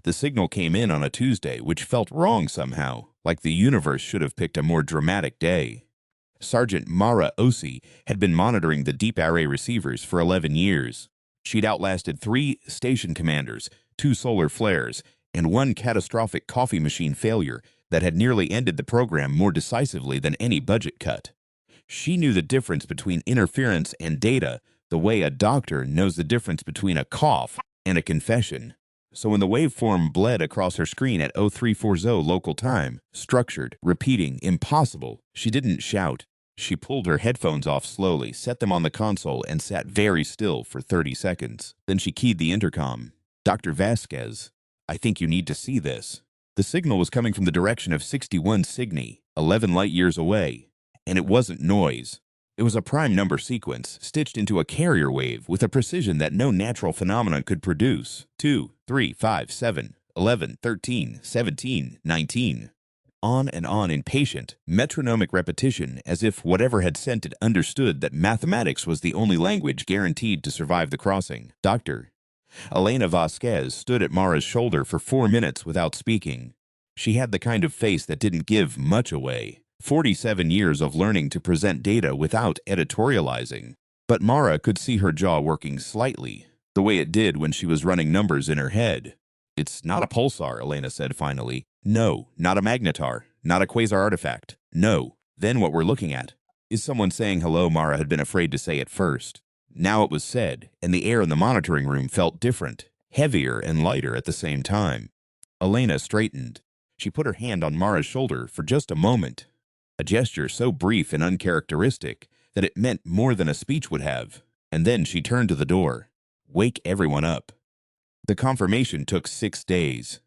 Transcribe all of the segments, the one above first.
The signal came in on a Tuesday, which felt wrong somehow, like the universe should have picked a more dramatic day. Sergeant Mara Osi had been monitoring the deep array receivers for 11 years. She'd outlasted 3 station commanders, 2 solar flares, and 1 catastrophic coffee machine failure that had nearly ended the program more decisively than any budget cut. She knew the difference between interference and data the way a doctor knows the difference between a cough and a confession. So when the waveform bled across her screen at 0340 local time, structured, repeating, impossible, she didn't shout. She pulled her headphones off slowly, set them on the console, and sat very still for 30 seconds. Then she keyed the intercom. "Dr. Vasquez, I think you need to see this." The signal was coming from the direction of 61 Cygni, 11 light-years away. And it wasn't noise. It was a prime number sequence stitched into a carrier wave with a precision that no natural phenomenon could produce. 2, 3, 5, 7, 11, 13, 17, 19. On and on in patient, metronomic repetition, as if whatever had sent it understood that mathematics was the only language guaranteed to survive the crossing. "Doctor." Elena Vasquez stood at Mara's shoulder for 4 minutes without speaking. She had the kind of face that didn't give much away. 47 years of learning to present data without editorializing. But Mara could see her jaw working slightly, the way it did when she was running numbers in her head. "It's not a pulsar," Elena said finally. "No, not a magnetar, not a quasar artifact. No. Then what we're looking at is someone saying hello." Mara had been afraid to say at first. Now it was said, and the air in the monitoring room felt different, heavier and lighter at the same time. Elena straightened. She put her hand on Mara's shoulder for just a moment. A gesture so brief and uncharacteristic that it meant more than a speech would have. And then she turned to the door. "Wake everyone up." The confirmation took 6 days.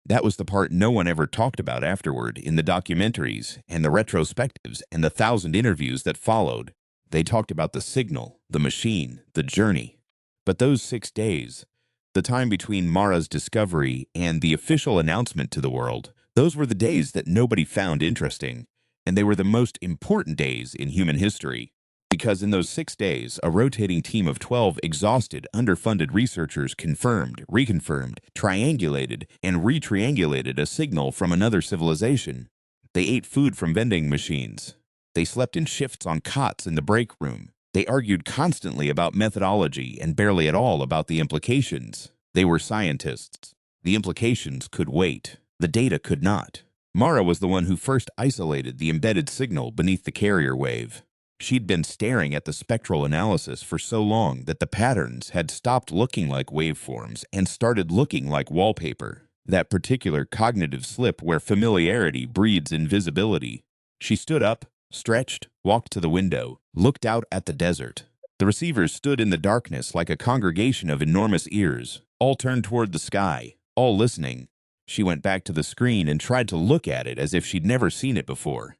That was the part no one ever talked about afterward in the documentaries and the retrospectives and the 1,000 interviews that followed. They talked about the signal, the machine, the journey. But those 6 days, the time between Mara's discovery and the official announcement to the world, those were the days that nobody found interesting. And they were the most important days in human history, because in those 6 days, a rotating team of 12 exhausted, underfunded researchers confirmed, reconfirmed, triangulated, and retriangulated a signal from another civilization. They ate food from vending machines. They slept in shifts on cots in the break room. They argued constantly about methodology and barely at all about the implications. They were scientists. The implications could wait. The data could not. Mara was the one who first isolated the embedded signal beneath the carrier wave. She'd been staring at the spectral analysis for so long that the patterns had stopped looking like waveforms and started looking like wallpaper, that particular cognitive slip where familiarity breeds invisibility. She stood up, stretched, walked to the window, looked out at the desert. The receivers stood in the darkness like a congregation of enormous ears, all turned toward the sky, all listening. She went back to the screen and tried to look at it as if she'd never seen it before.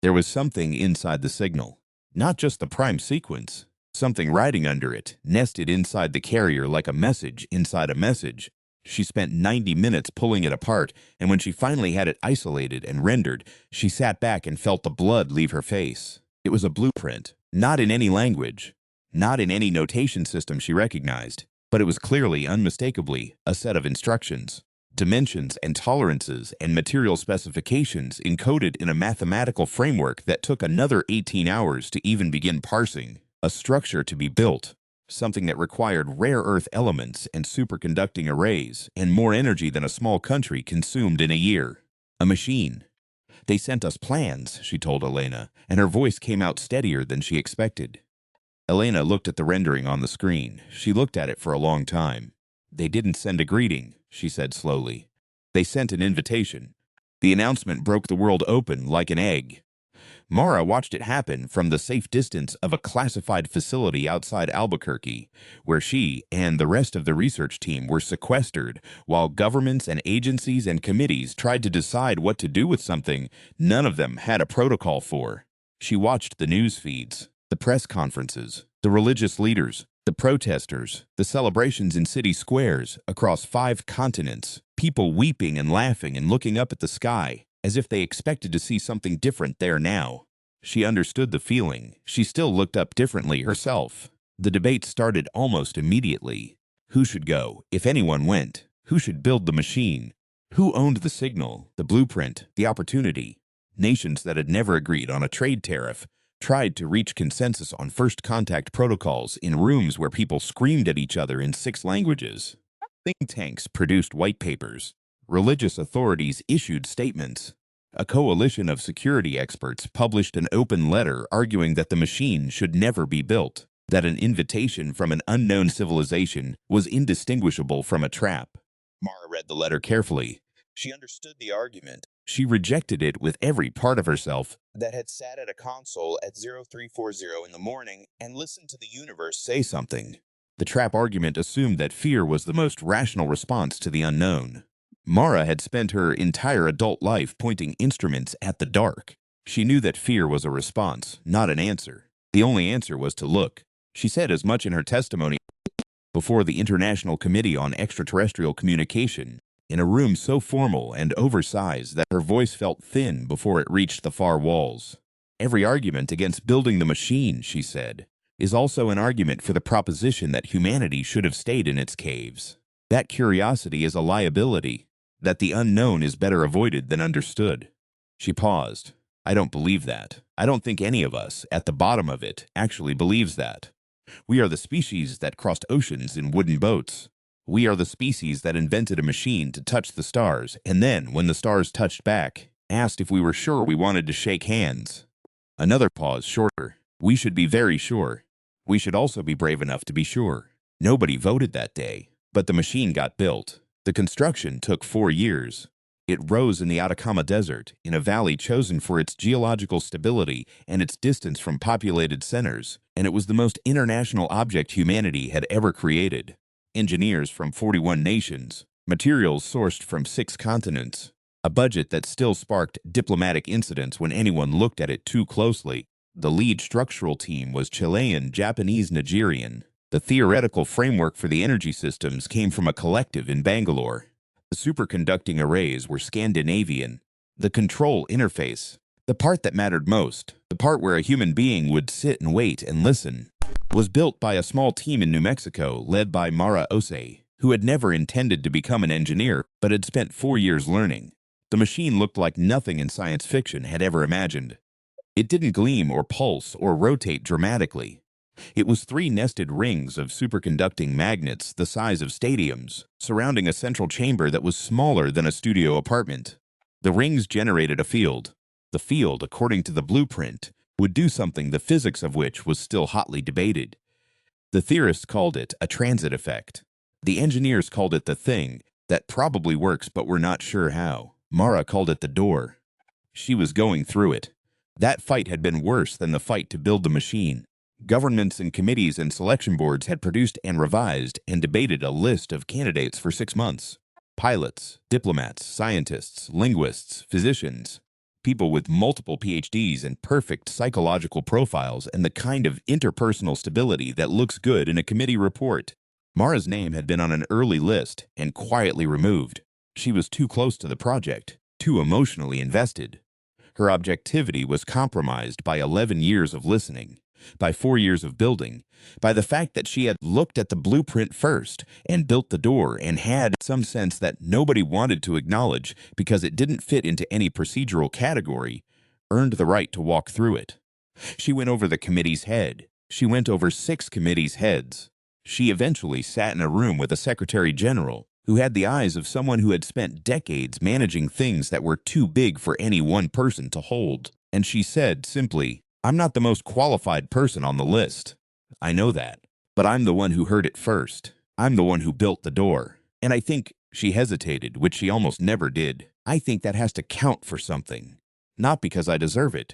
There was something inside the signal, not just the prime sequence, something riding under it, nested inside the carrier like a message inside a message. She spent 90 minutes pulling it apart, and when she finally had it isolated and rendered, she sat back and felt the blood leave her face. It was a blueprint, not in any language, not in any notation system she recognized, but it was clearly, unmistakably, a set of instructions. Dimensions and tolerances and material specifications encoded in a mathematical framework that took another 18 hours to even begin parsing. A structure to be built, something that required rare earth elements and superconducting arrays and more energy than a small country consumed in a year. A machine. "They sent us plans," she told Elena, and her voice came out steadier than she expected. Elena looked at the rendering on the screen. She looked at it for a long time. "They didn't send a greeting," she said slowly. "They sent an invitation." The announcement broke the world open like an egg. Mara watched it happen from the safe distance of a classified facility outside Albuquerque, where she and the rest of the research team were sequestered while governments and agencies and committees tried to decide what to do with something none of them had a protocol for. She watched the news feeds, the press conferences, the religious leaders, the protesters, the celebrations in city squares across 5 continents, people weeping and laughing and looking up at the sky, as if they expected to see something different there now. She understood the feeling. She still looked up differently herself. The debate started almost immediately. Who should go, if anyone went? Who should build the machine? Who owned the signal, the blueprint, the opportunity? Nations that had never agreed on a trade tariff tried to reach consensus on first contact protocols in rooms where people screamed at each other in 6 languages. Think tanks produced white papers. Religious authorities issued statements. A coalition of security experts published an open letter arguing that the machine should never be built, that an invitation from an unknown civilization was indistinguishable from a trap. Mara read the letter carefully. She understood the argument. She rejected it with every part of herself that had sat at a console at 0340 in the morning and listened to the universe say something. The trap argument assumed that fear was the most rational response to the unknown. Mara had spent her entire adult life pointing instruments at the dark. She knew that fear was a response, not an answer. The only answer was to look. She said as much in her testimony before the International Committee on Extraterrestrial Communication, in a room so formal and oversized that her voice felt thin before it reached the far walls. Every argument against building the machine, she said, is also an argument for the proposition that humanity should have stayed in its caves. That curiosity is a liability, that the unknown is better avoided than understood. She paused. I don't believe that. I don't think any of us, at the bottom of it, actually believes that. We are the species that crossed oceans in wooden boats. We are the species that invented a machine to touch the stars, and then, when the stars touched back, asked if we were sure we wanted to shake hands. Another pause, shorter. We should be very sure. We should also be brave enough to be sure. Nobody voted that day, but the machine got built. The construction took 4 years. It rose in the Atacama Desert, in a valley chosen for its geological stability and its distance from populated centers, and it was the most international object humanity had ever created. Engineers from 41 nations, materials sourced from 6 continents, a budget that still sparked diplomatic incidents when anyone looked at it too closely. The lead structural team was Chilean, Japanese, Nigerian. The theoretical framework for the energy systems came from a collective in Bangalore. The superconducting arrays were Scandinavian. The control interface, the part that mattered most, the part where a human being would sit and wait and listen, was built by a small team in New Mexico led by Mara Ose, who had never intended to become an engineer but had spent 4 years learning. The machine looked like nothing in science fiction had ever imagined. It didn't gleam or pulse or rotate dramatically. It was 3 nested rings of superconducting magnets the size of stadiums, surrounding a central chamber that was smaller than a studio apartment. The rings generated a field. The field, according to the blueprint, would do something the physics of which was still hotly debated. The theorists called it a transit effect. The engineers called it the thing that probably works but were not sure how. Mara called it the door. She was going through it. That fight had been worse than the fight to build the machine. Governments and committees and selection boards had produced and revised and debated a list of candidates for 6 months. Pilots, diplomats, scientists, linguists, physicians, people with multiple PhDs and perfect psychological profiles and the kind of interpersonal stability that looks good in a committee report. Mara's name had been on an early list and quietly removed. She was too close to the project, too emotionally invested. Her objectivity was compromised by 11 years of listening, by 4 years of building, by the fact that she had looked at the blueprint first and built the door and had some sense that nobody wanted to acknowledge because it didn't fit into any procedural category, earned the right to walk through it. She went over the committee's head. She went over 6 committees' heads. She eventually sat in a room with a secretary general who had the eyes of someone who had spent decades managing things that were too big for any one person to hold. And she said simply, I'm not the most qualified person on the list. I know that. But I'm the one who heard it first. I'm the one who built the door. And I think, she hesitated, which she almost never did, I think that has to count for something. Not because I deserve it.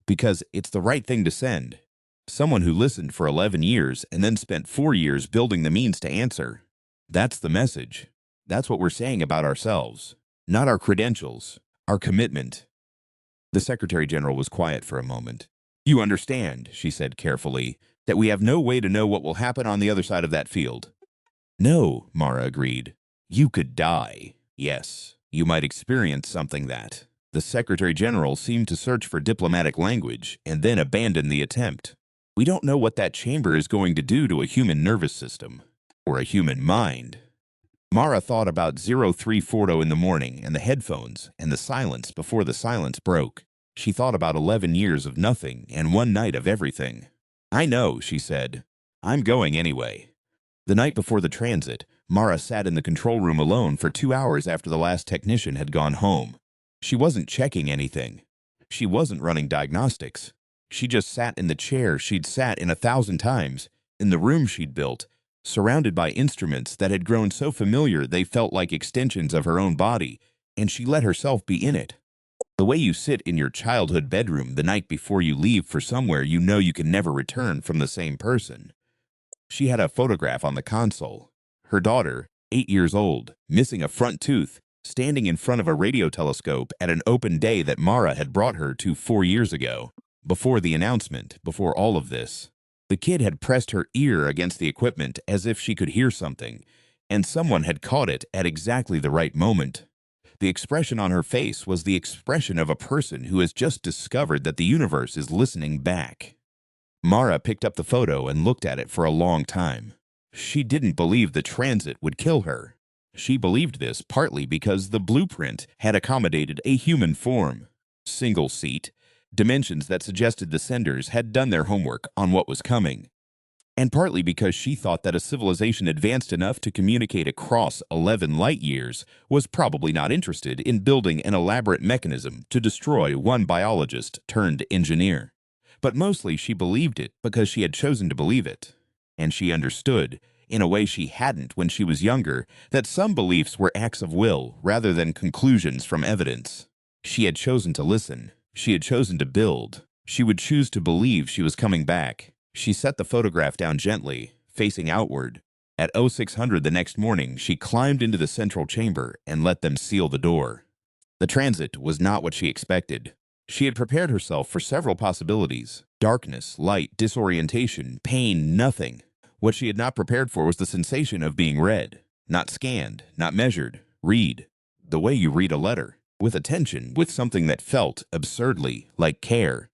Because it's the right thing to send. Someone who listened for 11 years and then spent 4 years building the means to answer. That's the message. That's what we're saying about ourselves. Not our credentials. Our commitment. The Secretary General was quiet for a moment. You understand, she said carefully, that we have no way to know what will happen on the other side of that field. No, Mara agreed. You could die. Yes, you might experience something that. The Secretary General seemed to search for diplomatic language and then abandon the attempt. We don't know what that chamber is going to do to a human nervous system, or a human mind. Mara thought about 0340 in the morning and the headphones and the silence before the silence broke. She thought about 11 years of nothing and one night of everything. "I know," she said. "I'm going anyway." The night before the transit, Mara sat in the control room alone for 2 hours after the last technician had gone home. She wasn't checking anything. She wasn't running diagnostics. She just sat in the chair she'd sat in 1,000 times, in the room she'd built, surrounded by instruments that had grown so familiar they felt like extensions of her own body, and she let herself be in it. The way you sit in your childhood bedroom the night before you leave for somewhere you know you can never return from the same person. She had a photograph on the console. Her daughter, 8 years old, missing a front tooth, standing in front of a radio telescope at an open day that Mara had brought her to 4 years ago. Before the announcement, before all of this, the kid had pressed her ear against the equipment as if she could hear something, and someone had caught it at exactly the right moment. The expression on her face was the expression of a person who has just discovered that the universe is listening back. Mara picked up the photo and looked at it for a long time. She didn't believe the transit would kill her. She believed this partly because the blueprint had accommodated a human form. Single seat, dimensions that suggested the senders had done their homework on what was coming. And partly because she thought that a civilization advanced enough to communicate across 11 light years was probably not interested in building an elaborate mechanism to destroy one biologist turned engineer. But mostly she believed it because she had chosen to believe it. And she understood, in a way she hadn't when she was younger, that some beliefs were acts of will rather than conclusions from evidence. She had chosen to listen. She had chosen to build. She would choose to believe she was coming back. She set the photograph down gently, facing outward. At 0600 the next morning, she climbed into the central chamber and let them seal the door. The transit was not what she expected. She had prepared herself for several possibilities: darkness, light, disorientation, pain, nothing. What she had not prepared for was the sensation of being read. Not scanned, not measured. Read. The way you read a letter. With attention, with something that felt, absurdly, like care.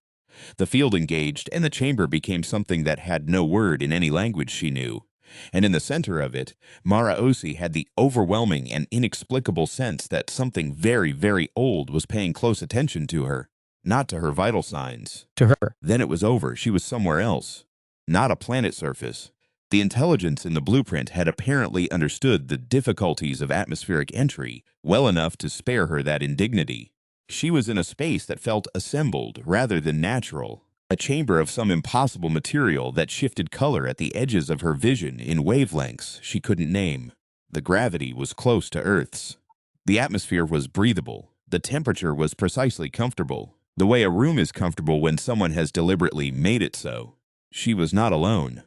The field engaged, and the chamber became something that had no word in any language she knew. And in the center of it, Mara Osi had the overwhelming and inexplicable sense that something very, very old was paying close attention to her. Not to her vital signs. To her. Then it was over. She was somewhere else. Not a planet surface. The intelligence in the blueprint had apparently understood the difficulties of atmospheric entry well enough to spare her that indignity. She was in a space that felt assembled rather than natural, a chamber of some impossible material that shifted color at the edges of her vision in wavelengths she couldn't name. The gravity was close to Earth's. The atmosphere was breathable. The temperature was precisely comfortable, the way a room is comfortable when someone has deliberately made it so. She was not alone.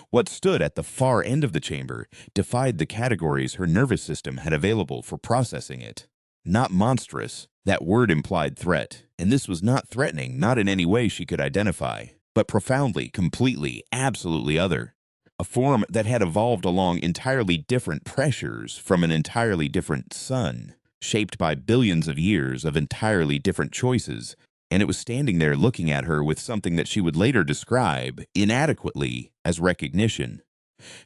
What stood at the far end of the chamber defied the categories her nervous system had available for processing it. Not monstrous, that word implied threat, and this was not threatening, not in any way she could identify, but profoundly, completely, absolutely other. A form that had evolved along entirely different pressures from an entirely different sun, shaped by billions of years of entirely different choices, and it was standing there looking at her with something that she would later describe, inadequately, as recognition.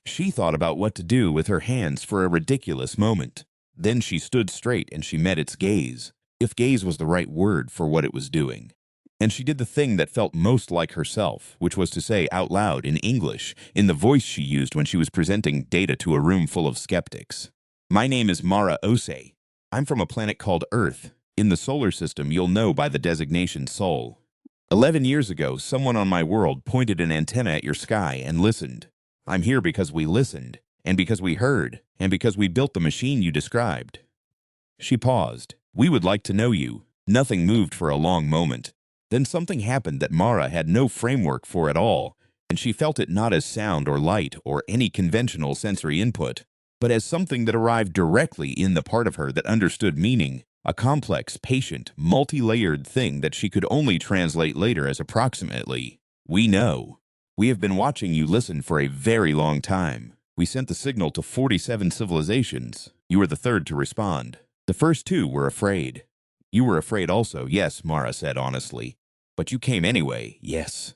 She thought about what to do with her hands for a ridiculous moment. Then she stood straight and she met its gaze, if gaze was the right word for what it was doing. And she did the thing that felt most like herself, which was to say out loud in English, in the voice she used when she was presenting data to a room full of skeptics. "My name is Mara Ose. I'm from a planet called Earth. In the solar system, you'll know by the designation Sol. 11 years ago, someone on my world pointed an antenna at your sky and listened. I'm here because we listened, and because we heard, and because we built the machine you described." She paused. "We would like to know you." Nothing moved for a long moment. Then something happened that Mara had no framework for at all, and she felt it not as sound or light or any conventional sensory input, but as something that arrived directly in the part of her that understood meaning, a complex, patient, multi-layered thing that she could only translate later as approximately, "We know. We have been watching you listen for a very long time. We sent the signal to 47 civilizations. You were the third to respond. The first two were afraid. You were afraid also, yes," Mara said honestly. "But you came anyway, yes.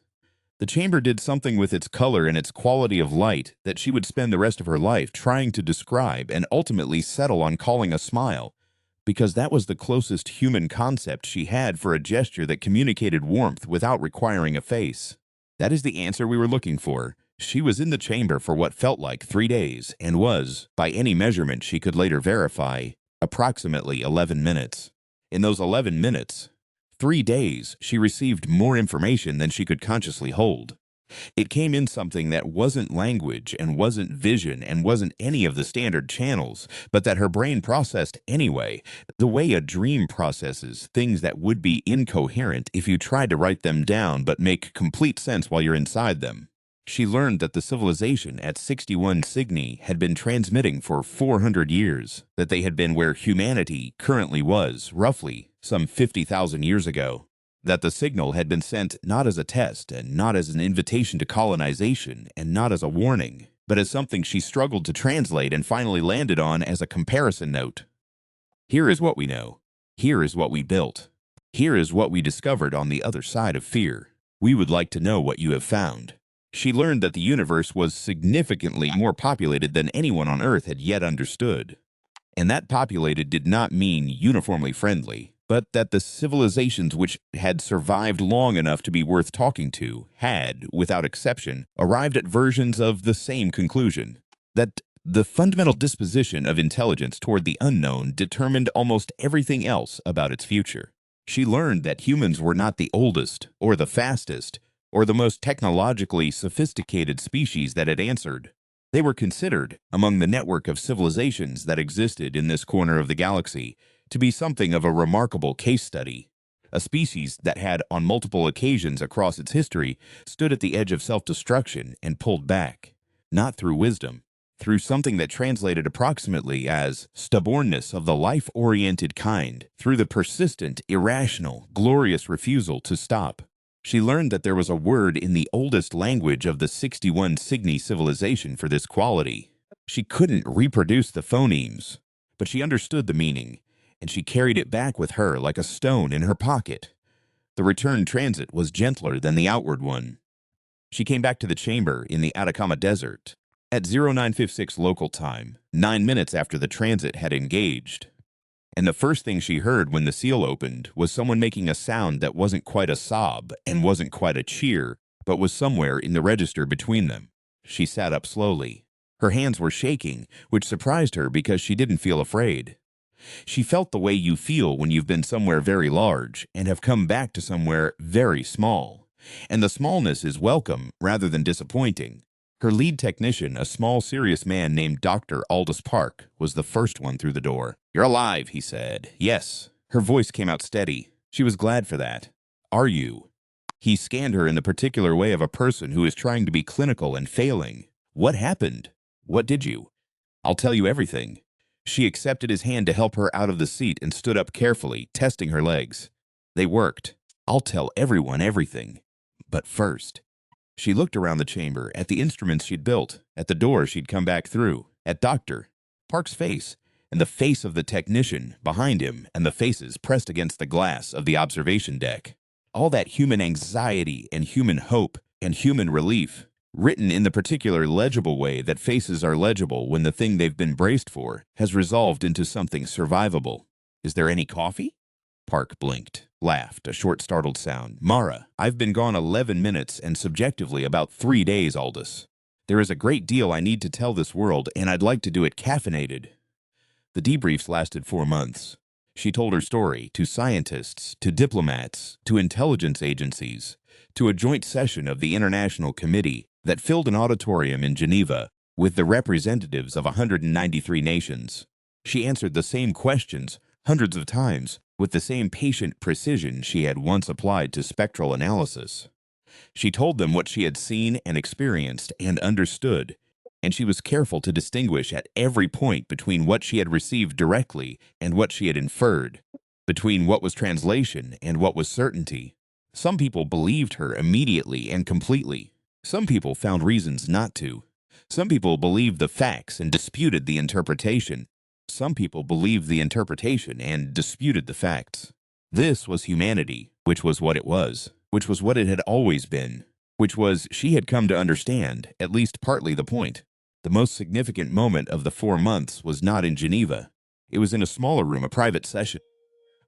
The chamber did something with its color and its quality of light that she would spend the rest of her life trying to describe and ultimately settle on calling a smile, because that was the closest human concept she had for a gesture that communicated warmth without requiring a face. That is the answer we were looking for. She was in the chamber for what felt like 3 days and was, by any measurement she could later verify, approximately 11 minutes. In those 11 minutes, 3 days, she received more information than she could consciously hold. It came in something that wasn't language and wasn't vision and wasn't any of the standard channels, but that her brain processed anyway, the way a dream processes things that would be incoherent if you tried to write them down but make complete sense while you're inside them. She learned that the civilization at 61 Cygni had been transmitting for 400 years, that they had been where humanity currently was, roughly, some 50,000 years ago, that the signal had been sent not as a test and not as an invitation to colonization and not as a warning, but as something she struggled to translate and finally landed on as a comparison note. Here is what we know. Here is what we built. Here is what we discovered on the other side of fear. We would like to know what you have found. She learned that the universe was significantly more populated than anyone on Earth had yet understood. And that populated did not mean uniformly friendly, but that the civilizations which had survived long enough to be worth talking to had, without exception, arrived at versions of the same conclusion. That the fundamental disposition of intelligence toward the unknown determined almost everything else about its future. She learned that humans were not the oldest, or the fastest, or the most technologically sophisticated species that had answered. They were considered, among the network of civilizations that existed in this corner of the galaxy, to be something of a remarkable case study. A species that had, on multiple occasions across its history, stood at the edge of self-destruction and pulled back, not through wisdom, through something that translated approximately as stubbornness of the life-oriented kind, through the persistent, irrational, glorious refusal to stop. She learned that there was a word in the oldest language of the 61 Cygni civilization for this quality. She couldn't reproduce the phonemes, but she understood the meaning, and she carried it back with her like a stone in her pocket. The return transit was gentler than the outward one. She came back to the chamber in the Atacama Desert at 0956 local time, 9 minutes after the transit had engaged. And the first thing she heard when the seal opened was someone making a sound that wasn't quite a sob and wasn't quite a cheer, but was somewhere in the register between them. She sat up slowly. Her hands were shaking, which surprised her because she didn't feel afraid. She felt the way you feel when you've been somewhere very large and have come back to somewhere very small. And the smallness is welcome rather than disappointing. Her lead technician, a small, serious man named Dr. Aldous Park, was the first one through the door. "You're alive," he said. "Yes." Her voice came out steady. She was glad for that. "Are you?" He scanned her in the particular way of a person who is trying to be clinical and failing. "What happened? What did you?" "I'll tell you everything." She accepted his hand to help her out of the seat and stood up carefully, testing her legs. They worked. "I'll tell everyone everything. But first." She looked around the chamber, at the instruments she'd built, at the door she'd come back through, at Dr. Park's face, and the face of the technician behind him, and the faces pressed against the glass of the observation deck. All that human anxiety and human hope and human relief, written in the particular legible way that faces are legible when the thing they've been braced for has resolved into something survivable. "Is there any coffee?" Park blinked, laughed, a short startled sound. "Mara, I've been gone 11 minutes and subjectively about 3 days, Aldous. There is a great deal I need to tell this world, and I'd like to do it caffeinated." The debriefs lasted 4 months. She told her story to scientists, to diplomats, to intelligence agencies, to a joint session of the International Committee that filled an auditorium in Geneva with the representatives of 193 nations. She answered the same questions hundreds of times, with the same patient precision she had once applied to spectral analysis. She told them what she had seen and experienced and understood, and she was careful to distinguish at every point between what she had received directly and what she had inferred, between what was translation and what was certainty. Some people believed her immediately and completely. Some people found reasons not to. Some people believed the facts and disputed the interpretation. Some people believed the interpretation and disputed the facts. This was humanity, which was what it was, which was what it had always been. which was she had come to understand, at least partly, the point. The most significant moment of the 4 months was not in Geneva. It was in a smaller room, a private session,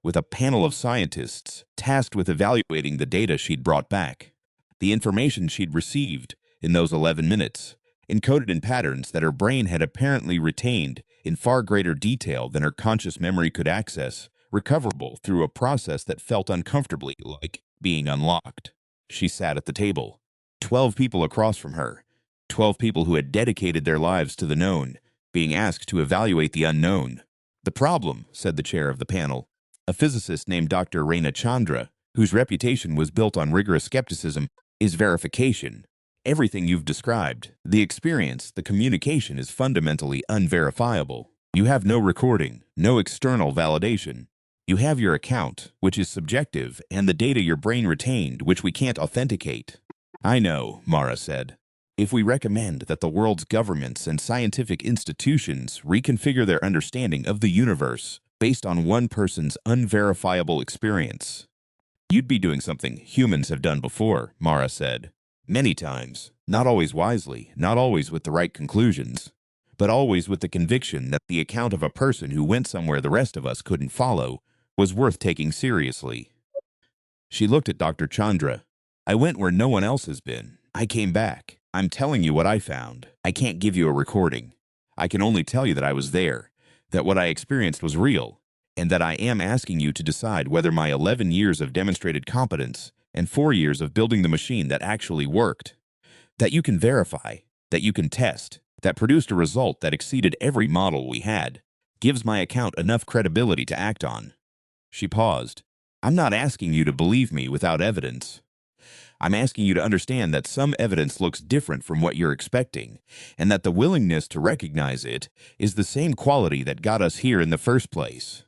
with a panel of scientists tasked with evaluating the data she'd brought back. The information she'd received in those 11 minutes, encoded in patterns that her brain had apparently retained in far greater detail than her conscious memory could access, recoverable through a process that felt uncomfortably like being unlocked. She sat at the table, 12 people across from her, 12 people who had dedicated their lives to the known, being asked to evaluate the unknown. "The problem," said the chair of the panel, a physicist named Dr. Reina Chandra, whose reputation was built on rigorous skepticism, "is verification. Everything you've described, the experience, the communication, is fundamentally unverifiable. You have no recording, no external validation. You have your account, which is subjective, and the data your brain retained, which we can't authenticate." "I know," Mara said. "If we recommend that the world's governments and scientific institutions reconfigure their understanding of the universe based on one person's unverifiable experience, you'd be doing something humans have done before," Mara said. "Many times, not always wisely, not always with the right conclusions, but always with the conviction that the account of a person who went somewhere the rest of us couldn't follow was worth taking seriously." She looked at Dr. Chandra. "I went where no one else has been. I came back. I'm telling you what I found. I can't give you a recording. I can only tell you that I was there, that what I experienced was real, and that I am asking you to decide whether my 11 years of demonstrated competence and 4 years of building the machine that actually worked, that you can verify, that you can test, that produced a result that exceeded every model we had, gives my account enough credibility to act on." She paused. "I'm not asking you to believe me without evidence. I'm asking you to understand that some evidence looks different from what you're expecting, and that the willingness to recognize it is the same quality that got us here in the first place."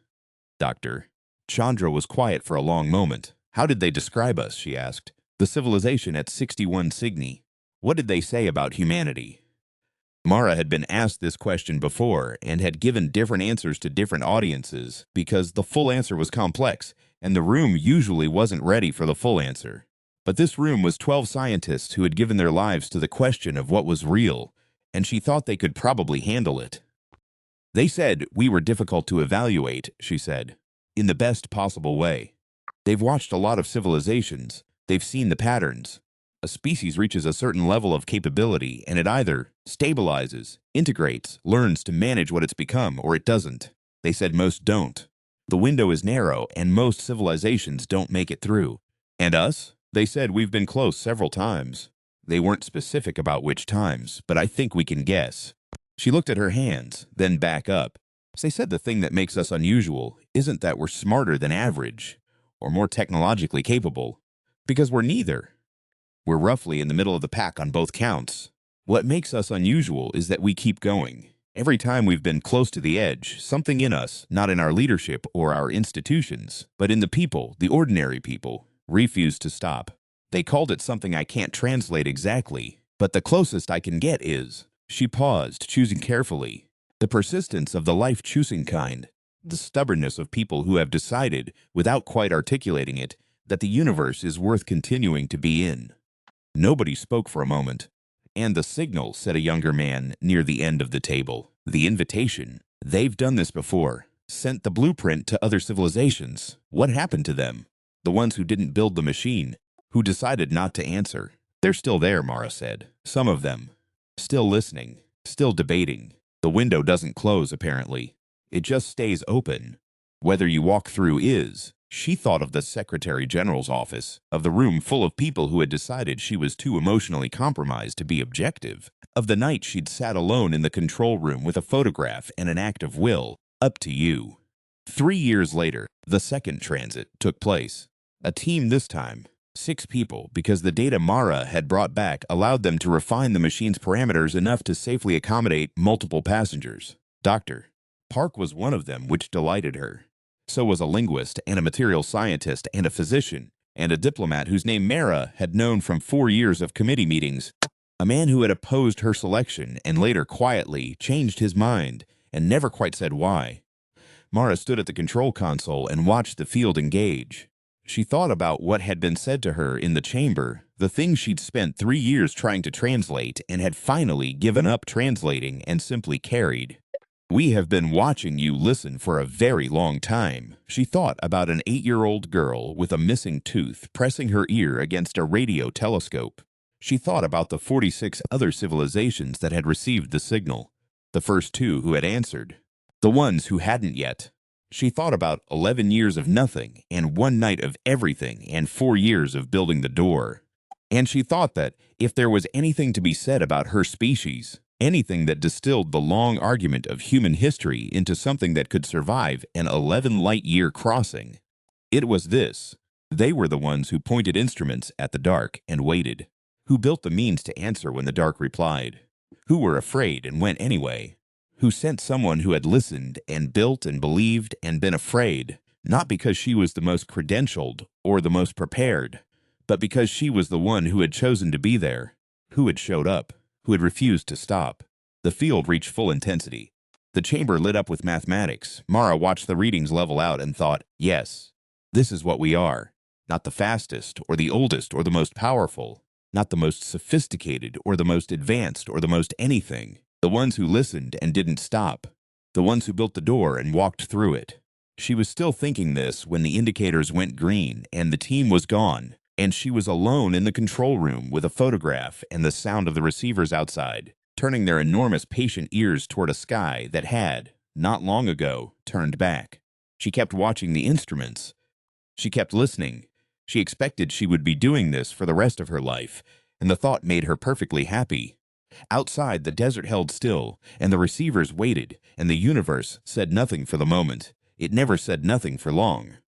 "Doctor." Chandra was quiet for a long moment. "How did they describe us?" she asked. "The civilization at 61 Cygni. What did they say about humanity?" Mara had been asked this question before and had given different answers to different audiences because the full answer was complex, and the room usually wasn't ready for the full answer. But this room was 12 scientists who had given their lives to the question of what was real, and she thought they could probably handle it. "They said we were difficult to evaluate," she said, "in the best possible way. They've watched a lot of civilizations. They've seen the patterns. A species reaches a certain level of capability, and it either stabilizes, integrates, learns to manage what it's become, or it doesn't. They said most don't. The window is narrow, and most civilizations don't make it through. And us? They said we've been close several times. They weren't specific about which times, but I think we can guess." She looked at her hands, then back up. "They said the thing that makes us unusual isn't that we're smarter than average, or more technologically capable, because we're neither. We're roughly in the middle of the pack on both counts. What makes us unusual is that we keep going. Every time we've been close to the edge, something in us, not in our leadership or our institutions, but in the people, the ordinary people, refused to stop. They called it something I can't translate exactly, but the closest I can get is..." She paused, choosing carefully. "The persistence of the life-choosing kind. The stubbornness of people who have decided, without quite articulating it, that the universe is worth continuing to be in." Nobody spoke for a moment. "And the signal," said a younger man near the end of the table. "The invitation. They've done this before. Sent the blueprint to other civilizations. What happened to them? The ones who didn't build the machine, who decided not to answer. They're still there," Mara said. "Some of them. Still listening. Still debating. The window doesn't close, apparently. It just stays open. Whether you walk through is..." She thought of the Secretary General's office, of the room full of people who had decided she was too emotionally compromised to be objective, of the night she'd sat alone in the control room with a photograph and an act of will. Up to you. 3 years later, the second transit took place. A team this time, 6 people, because the data Mara had brought back allowed them to refine the machine's parameters enough to safely accommodate multiple passengers. Dr. Park was one of them, which delighted her. So was a linguist and a material scientist and a physician and a diplomat whose name Mara had known from 4 years of committee meetings. A man who had opposed her selection and later quietly changed his mind and never quite said why. Mara stood at the control console and watched the field engage. She thought about what had been said to her in the chamber, the things she'd spent 3 years trying to translate and had finally given up translating and simply carried. "We have been watching you listen for a very long time." She thought about an 8-year-old girl with a missing tooth pressing her ear against a radio telescope. She thought about the 46 other civilizations that had received the signal, the first 2 who had answered, the ones who hadn't yet. She thought about 11 years of nothing and 1 night of everything and 4 years of building the door. And she thought that if there was anything to be said about her species, anything that distilled the long argument of human history into something that could survive an 11-light-year crossing, it was this. They were the ones who pointed instruments at the dark and waited, who built the means to answer when the dark replied, who were afraid and went anyway, who sent someone who had listened and built and believed and been afraid, not because she was the most credentialed or the most prepared, but because she was the one who had chosen to be there, who had showed up, who had refused to stop. The field reached full intensity. The chamber lit up with mathematics. Mara watched the readings level out and thought, yes, this is what we are. Not the fastest or the oldest or the most powerful, not the most sophisticated or the most advanced or the most anything. The ones who listened and didn't stop. The ones who built the door and walked through it. She was still thinking this when the indicators went green and the team was gone, and she was alone in the control room with a photograph and the sound of the receivers outside, turning their enormous patient ears toward a sky that had, not long ago, turned back. She kept watching the instruments. She kept listening. She expected she would be doing this for the rest of her life, and the thought made her perfectly happy. Outside, the desert held still, and the receivers waited, and the universe said nothing for the moment. It never said nothing for long.